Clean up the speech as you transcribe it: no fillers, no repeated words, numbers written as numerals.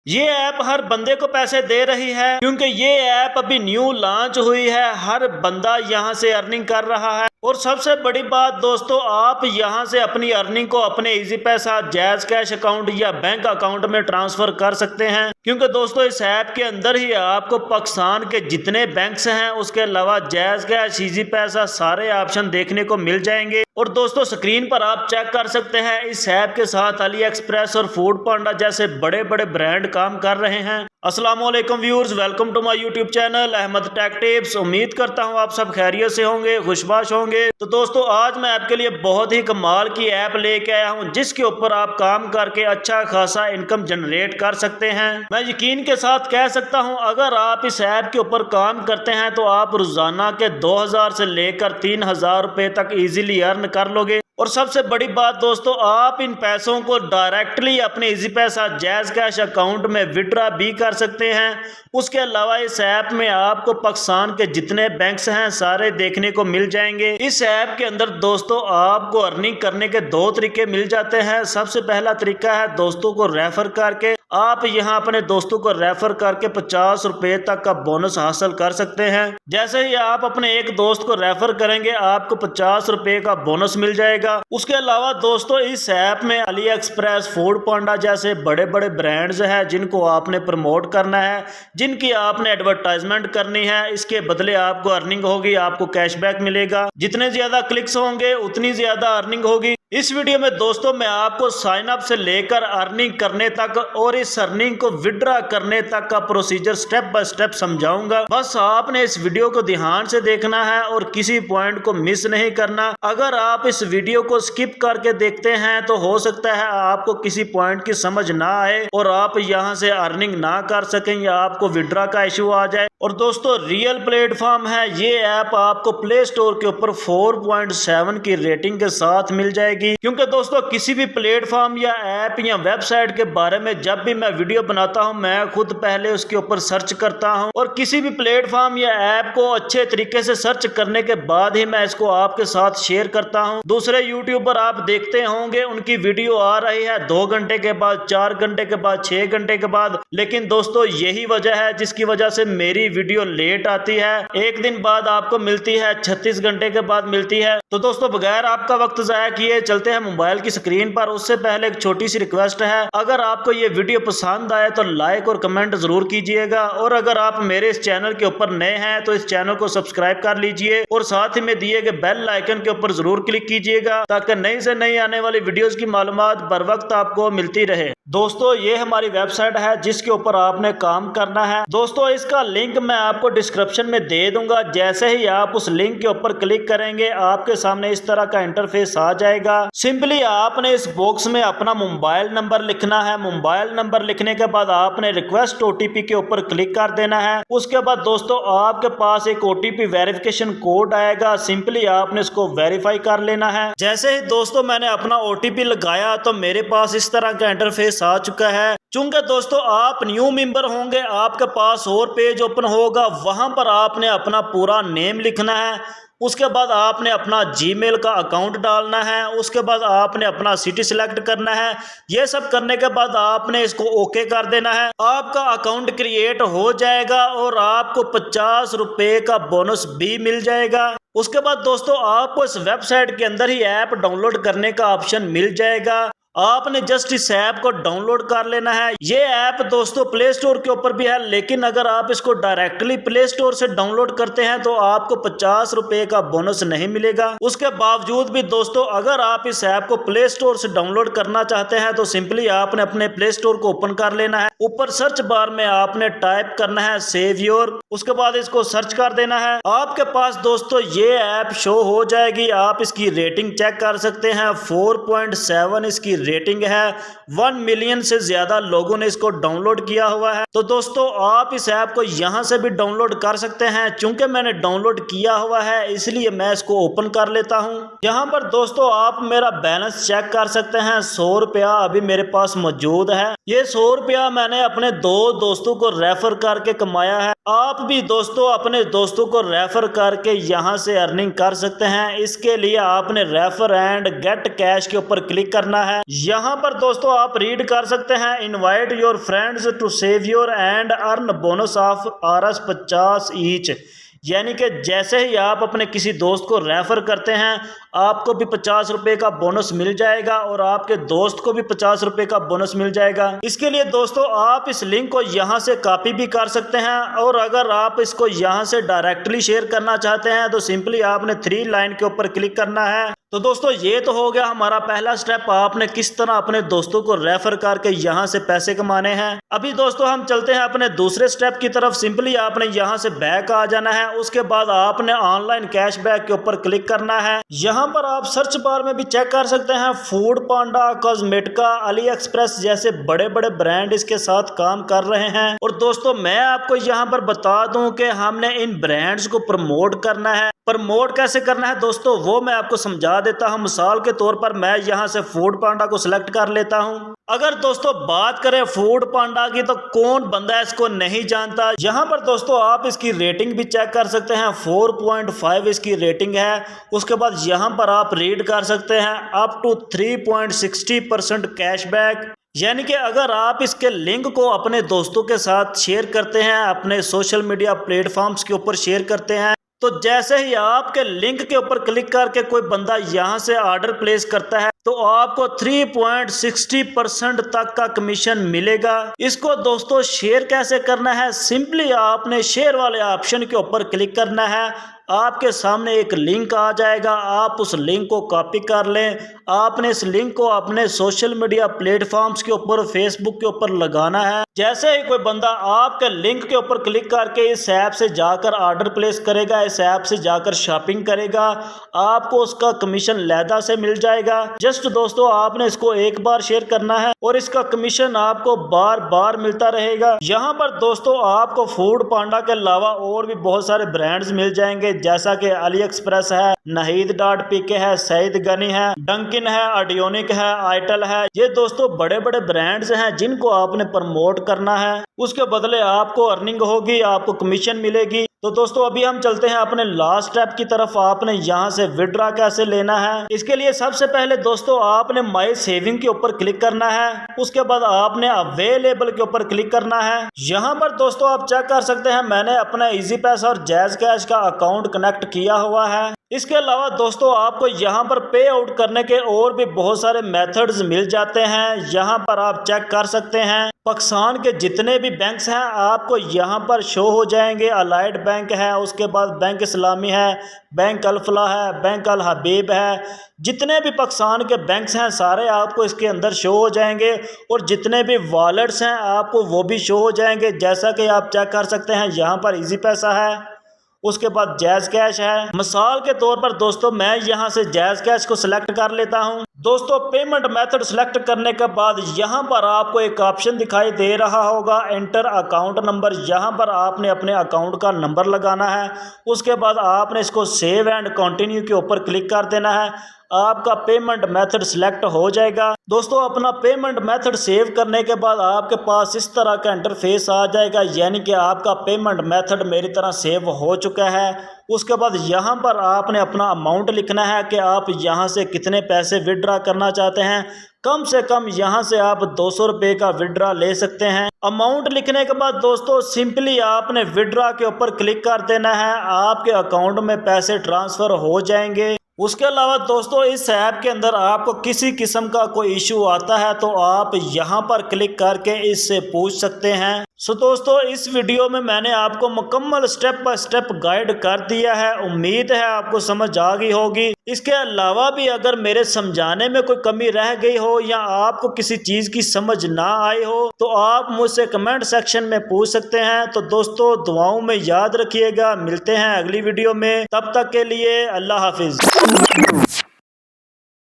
ये ऐप हर बंदे को पैसे दे रही है क्योंकि ये ऐप अभी न्यू लॉन्च हुई है। हर बंदा यहाँ से अर्निंग कर रहा है और सबसे बड़ी बात दोस्तों, आप यहाँ से अपनी अर्निंग को अपने इजी पैसा, जैज़ कैश अकाउंट या बैंक अकाउंट में ट्रांसफर कर सकते हैं। क्योंकि दोस्तों इस ऐप के अंदर ही आपको पाकिस्तान के जितने बैंक्स हैं उसके अलावा जैज़ कैश, इजी पैसा सारे ऑप्शन देखने को मिल जाएंगे। और दोस्तों स्क्रीन पर आप चेक कर सकते हैं इस ऐप के साथ अली एक्सप्रेस और फूड पांडा जैसे बड़े बड़े ब्रांड काम कर रहे हैं। अस्सलामुअलैकुम viewers, welcome to my YouTube channel Ahmad tech tips. उम्मीद करता हूं आप सब खैरियत से होंगे, खुशबाश होंगे। तो दोस्तों आज मैं आपके लिए बहुत ही कमाल की ऐप लेके आया हूं जिसके ऊपर आप काम करके अच्छा खासा इनकम जनरेट कर सकते हैं। मैं यकीन के साथ कह सकता हूं अगर आप इस ऐप के ऊपर काम करते हैं तो आप रोजाना के 2000 से लेकर 3000 रुपए तक इजीली अर्न कर लोगे। और सबसे बड़ी बात दोस्तों, आप इन पैसों को डायरेक्टली अपने इजी पैसा, जैज़ कैश अकाउंट में विड्रॉ भी कर सकते हैं। उसके अलावा इस ऐप में आपको पाकिस्तान के जितने बैंक्स हैं सारे देखने को मिल जाएंगे। इस ऐप के अंदर दोस्तों आपको अर्निंग करने के दो तरीके मिल जाते हैं। सबसे पहला तरीका है दोस्तों को रेफर करके। आप यहाँ अपने दोस्तों को रेफर करके 50 रुपए तक का बोनस हासिल कर सकते हैं। जैसे ही आप अपने एक दोस्त को रेफर करेंगे आपको 50 रुपए का बोनस मिल जाएगा। उसके अलावा दोस्तों इस ऐप में अली एक्सप्रेस, फूड पांडा जैसे बड़े बड़े ब्रांड्स हैं जिनको आपने प्रमोट करना है, जिनकी आपने एडवर्टाइजमेंट करनी है। इसके बदले आपको अर्निंग होगी, आपको कैशबैक मिलेगा। जितने ज्यादा क्लिक्स होंगे उतनी ज्यादा अर्निंग होगी। इस वीडियो में दोस्तों मैं आपको साइन अप से लेकर अर्निंग करने तक और इस अर्निंग को विड्रॉ करने तक का प्रोसीजर स्टेप बाय स्टेप समझाऊंगा। बस आपने इस वीडियो को ध्यान से देखना है और किसी पॉइंट को मिस नहीं करना। अगर आप इस वीडियो को स्किप करके देखते हैं तो हो सकता है आपको किसी पॉइंट की समझ ना आए और आप यहां से अर्निंग ना कर सकें या आपको विड्रॉ का इशू आ जाए। और दोस्तों रियल प्लेटफॉर्म है, ये ऐप आपको प्ले स्टोर के ऊपर 4.7 की रेटिंग के साथ मिल जाएगी। क्योंकि दोस्तों किसी भी प्लेटफॉर्म या ऐप या वेबसाइट के बारे में जब भी मैं वीडियो बनाता हूं मैं खुद पहले उसके ऊपर सर्च करता हूं और किसी भी प्लेटफॉर्म या ऐप को अच्छे तरीके से सर्च करने के बाद ही मैं इसको आपके साथ शेयर करता हूं। दूसरे यूट्यूबर आप देखते होंगे उनकी वीडियो आ रही है 2 घंटे के बाद, 4 घंटे के बाद, 6 घंटे के बाद, लेकिन दोस्तों यही वजह है जिसकी वजह से मेरी वीडियो लेट आती है। एक दिन बाद आपको मिलती है, 36 घंटे के बाद मिलती है। तो दोस्तों बगैर आपका वक्त जाया किए चलते हैं मोबाइल की स्क्रीन पर। उससे पहले एक छोटी सी रिक्वेस्ट है, अगर आपको ये वीडियो पसंद आए तो लाइक और कमेंट जरूर कीजिएगा। और अगर आप मेरे इस चैनल के ऊपर नए हैं तो इस चैनल को सब्सक्राइब कर लीजिए और साथ ही में दिए गए बेल आइकन के ऊपर जरूर क्लिक कीजिएगा ताकि नई से नई आने वाली वीडियोस की मालूमात बर वक्त आपको मिलती रहे। दोस्तों ये हमारी वेबसाइट है जिसके ऊपर आपने काम करना है। दोस्तों इसका लिंक मैं आपको डिस्क्रिप्शन में दे दूंगा। जैसे ही आप उस लिंक के ऊपर क्लिक करेंगे आपके सामने इस तरह का इंटरफेस आ जाएगा। सिंपली आपने इस बॉक्स में अपना मोबाइल नंबर लिखना है। मोबाइल नंबर लिखने के बाद आपने रिक्वेस्ट ओटीपी के ऊपर क्लिक कर देना है। उसके बाद दोस्तों आपके पास एक ओटीपी वेरिफिकेशन कोड आएगा। सिंपली आपने इसको वेरीफाई कर लेना है। जैसे ही दोस्तों मैंने अपना ओटीपी लगाया तो मेरे पास इस तरह का इंटरफेस आ चुका है। चूंकि दोस्तों आप न्यू मेंबर होंगे आपके पास और पेज ओपन होगा, वहां पर आपने अपना पूरा नेम लिखना है। उसके बाद आपने अपना जीमेल का अकाउंट डालना है। उसके बाद आपने अपना सिटी सिलेक्ट करना है। ये सब करने के बाद आपने इसको ओके कर देना है। आपका अकाउंट क्रिएट हो जाएगा और आपको 50 रुपए का बोनस भी मिल जाएगा। उसके बाद दोस्तों आपको इस वेबसाइट के अंदर ही ऐप डाउनलोड करने का ऑप्शन मिल जाएगा। आपने जस्ट इस ऐप को डाउनलोड कर लेना है। ये ऐप दोस्तों प्ले स्टोर के ऊपर भी है, लेकिन अगर आप इसको डायरेक्टली प्ले स्टोर से डाउनलोड करते हैं तो आपको 50 रुपए का बोनस नहीं मिलेगा। उसके बावजूद भी दोस्तों अगर आप इस ऐप को प्ले स्टोर से डाउनलोड करना चाहते हैं तो सिंपली आपने अपने प्ले स्टोर को ओपन कर लेना है। ऊपर सर्च बार में आपने टाइप करना है सेव योर। उसके बाद इसको सर्च कर देना है। आपके पास दोस्तों ये ऐप शो हो जाएगी। आप इसकी रेटिंग चेक कर सकते हैं, 4.7 इसकी रेटिंग है। 1 मिलियन से ज्यादा लोगों ने इसको डाउनलोड किया हुआ है। तो दोस्तों आप इस ऐप को यहां से भी डाउनलोड कर सकते हैं। चूंकि मैंने डाउनलोड किया हुआ है इसलिए मैं इसको ओपन कर लेता हूं। यहां पर दोस्तों आप मेरा बैलेंस चेक कर सकते हैं। 100 रुपया अभी मेरे पास मौजूद है। ये 100 रुपया मैंने अपने 2 दोस्तों को रेफर करके कमाया है। आप भी दोस्तों अपने दोस्तों को रेफर करके यहां से अर्निंग कर सकते हैं। इसके लिए आपने रेफर एंड गेट कैश के ऊपर क्लिक करना है। यहाँ पर दोस्तों आप रीड कर सकते हैं, invite your friends to save your and earn bonus of Rs 50 each. यानी कि जैसे ही आप अपने किसी दोस्त को रेफर करते हैं आपको भी 50 रुपये का बोनस मिल जाएगा और आपके दोस्त को भी 50 रुपये का बोनस मिल जाएगा। इसके लिए दोस्तों आप इस लिंक को यहाँ से कॉपी भी कर सकते हैं और अगर आप इसको यहाँ से डायरेक्टली शेयर करना चाहते हैं तो सिंपली आपने 3 लाइन के ऊपर क्लिक करना है। तो दोस्तों ये तो हो गया हमारा पहला स्टेप, आपने किस तरह अपने दोस्तों को रेफर करके यहाँ से पैसे कमाने हैं। अभी दोस्तों हम चलते हैं अपने दूसरे स्टेप की तरफ। सिंपली आपने यहाँ से बैक आ जाना है, उसके बाद आपने ऑनलाइन कैशबैक के ऊपर क्लिक करना है। यहाँ पर आप सर्च बार में भी चेक कर सकते हैं, फूड पांडा, कॉस्मेटिका, अली एक्सप्रेस जैसे बड़े बड़े ब्रांड इसके साथ काम कर रहे हैं। और दोस्तों मैं आपको यहाँ पर बता दूं कि हमने इन ब्रांड्स को प्रमोट करना है। प्रमोट कैसे करना है दोस्तों वो मैं आपको समझा देता हूं। मिसाल के तौर पर मैं यहां से फूड पांडा को सिलेक्ट कर लेता हूं। अगर दोस्तों बात करें फूड पांडा की तो कौन बंदा इसको नहीं जानता। यहां पर दोस्तों आप इसकी रेटिंग भी चेक कर सकते हैं, 4.5 इसकी रेटिंग है। उसके बाद यहां पर आप रीड कर सकते हैं अप टू 3.60% कैशबैक। यानी कि अगर आप इसके लिंक को अपने दोस्तों के साथ शेयर करते हैं, अपने सोशल मीडिया प्लेटफॉर्म्स के ऊपर शेयर करते हैं, तो जैसे ही आपके लिंक के ऊपर क्लिक करके कोई बंदा यहां से ऑर्डर प्लेस करता है तो आपको 3.60% तक का कमीशन मिलेगा। इसको दोस्तों शेयर कैसे करना है, सिंपली आपने शेयर वाले ऑप्शन के ऊपर क्लिक करना है। आपके सामने एक लिंक आ जाएगा, आप उस लिंक को कॉपी कर लें। आपने इस लिंक को अपने सोशल मीडिया प्लेटफॉर्म्स के ऊपर, फेसबुक के ऊपर लगाना है। जैसे ही कोई बंदा आपके लिंक के ऊपर क्लिक करके इस ऐप से जाकर ऑर्डर प्लेस करेगा, इस ऐप से जाकर शॉपिंग करेगा, आपको उसका कमीशन लैदा से मिल जाएगा। जस्ट दोस्तों आपने इसको एक बार शेयर करना है और इसका कमीशन आपको बार बार मिलता रहेगा। यहाँ पर दोस्तों आपको फूड पांडा के अलावा और भी बहुत सारे ब्रांड्स मिल जाएंगे, जैसा कि अली एक्सप्रेस है, Naheed.pk है, सईद गनी है, डंकिन है, ऑडियोनिक है, आइटल है। ये दोस्तों बड़े बड़े ब्रांड्स हैं जिनको आपने प्रमोट करना है। उसके बदले आपको अर्निंग होगी, आपको कमीशन मिलेगी। तो दोस्तों अभी हम चलते हैं अपने लास्ट स्टेप की तरफ। आपने यहाँ से विड्रा कैसे लेना है, इसके लिए सबसे पहले दोस्तों आपने माई सेविंग के ऊपर क्लिक करना है। उसके बाद आपने अवेलेबल के ऊपर क्लिक करना है। यहाँ पर दोस्तों आप चेक कर सकते हैं मैंने अपना इजी पैसा और जैज कैश का अकाउंट कनेक्ट किया हुआ है। इसके अलावा दोस्तों आपको यहाँ पर पे आउट करने के और भी बहुत सारे मेथड्स मिल जाते हैं। यहाँ पर आप चेक कर सकते हैं पाकिस्तान के जितने भी बैंक्स हैं आपको यहाँ पर शो हो जाएंगे। अलाइड बैंक है, उसके बाद बैंक इस्लामी है, बैंक अल-फलाह है, बैंक अल हबीब है। जितने भी पाकिस्तान के बैंक्स हैं सारे आपको इसके अंदर शो हो जाएंगे और जितने भी वॉलेट्स हैं आपको वो भी शो हो जाएंगे। जैसा कि आप चेक कर सकते हैं यहाँ पर इजी पैसा है, उसके बाद जैज कैश है। मिसाल के तौर पर दोस्तों मैं यहाँ से जैज कैश को सिलेक्ट कर लेता हूँ। दोस्तों पेमेंट मेथड सिलेक्ट करने के बाद यहाँ पर आपको एक ऑप्शन दिखाई दे रहा होगा एंटर अकाउंट नंबर। यहाँ पर आपने अपने अकाउंट का नंबर लगाना है। उसके बाद आपने इसको सेव एंड कंटिन्यू के ऊपर क्लिक कर देना है। आपका पेमेंट मेथड सिलेक्ट हो जाएगा। दोस्तों अपना पेमेंट मेथड सेव करने के बाद आपके पास इस तरह का इंटरफेस आ जाएगा, यानी कि आपका पेमेंट मेथड मेरी तरह सेव हो चुका है। उसके बाद यहाँ पर आपने अपना अमाउंट लिखना है कि आप यहाँ से कितने पैसे विड्रा करना चाहते हैं। कम से कम यहाँ से आप 200 रुपये का विड्रा ले सकते हैं। अमाउंट लिखने के बाद दोस्तों सिंपली आपने विड्रा के ऊपर क्लिक कर देना है, आपके अकाउंट में पैसे ट्रांसफ़र हो जाएंगे। उसके अलावा दोस्तों इस ऐप के अंदर आपको किसी किस्म का कोई इशू आता है तो आप यहाँ पर क्लिक करके इससे पूछ सकते हैं। सो दोस्तों इस वीडियो में मैंने आपको मुकम्मल स्टेप बाय स्टेप गाइड कर दिया है। उम्मीद है आपको समझ आ गई होगी। इसके अलावा भी अगर मेरे समझाने में कोई कमी रह गई हो या आपको किसी चीज़ की समझ ना आई हो तो आप मुझसे कमेंट सेक्शन में पूछ सकते हैं। तो दोस्तों दुआओं में याद रखिएगा, मिलते हैं अगली वीडियो में, तब तक के लिए अल्लाह हाफिज।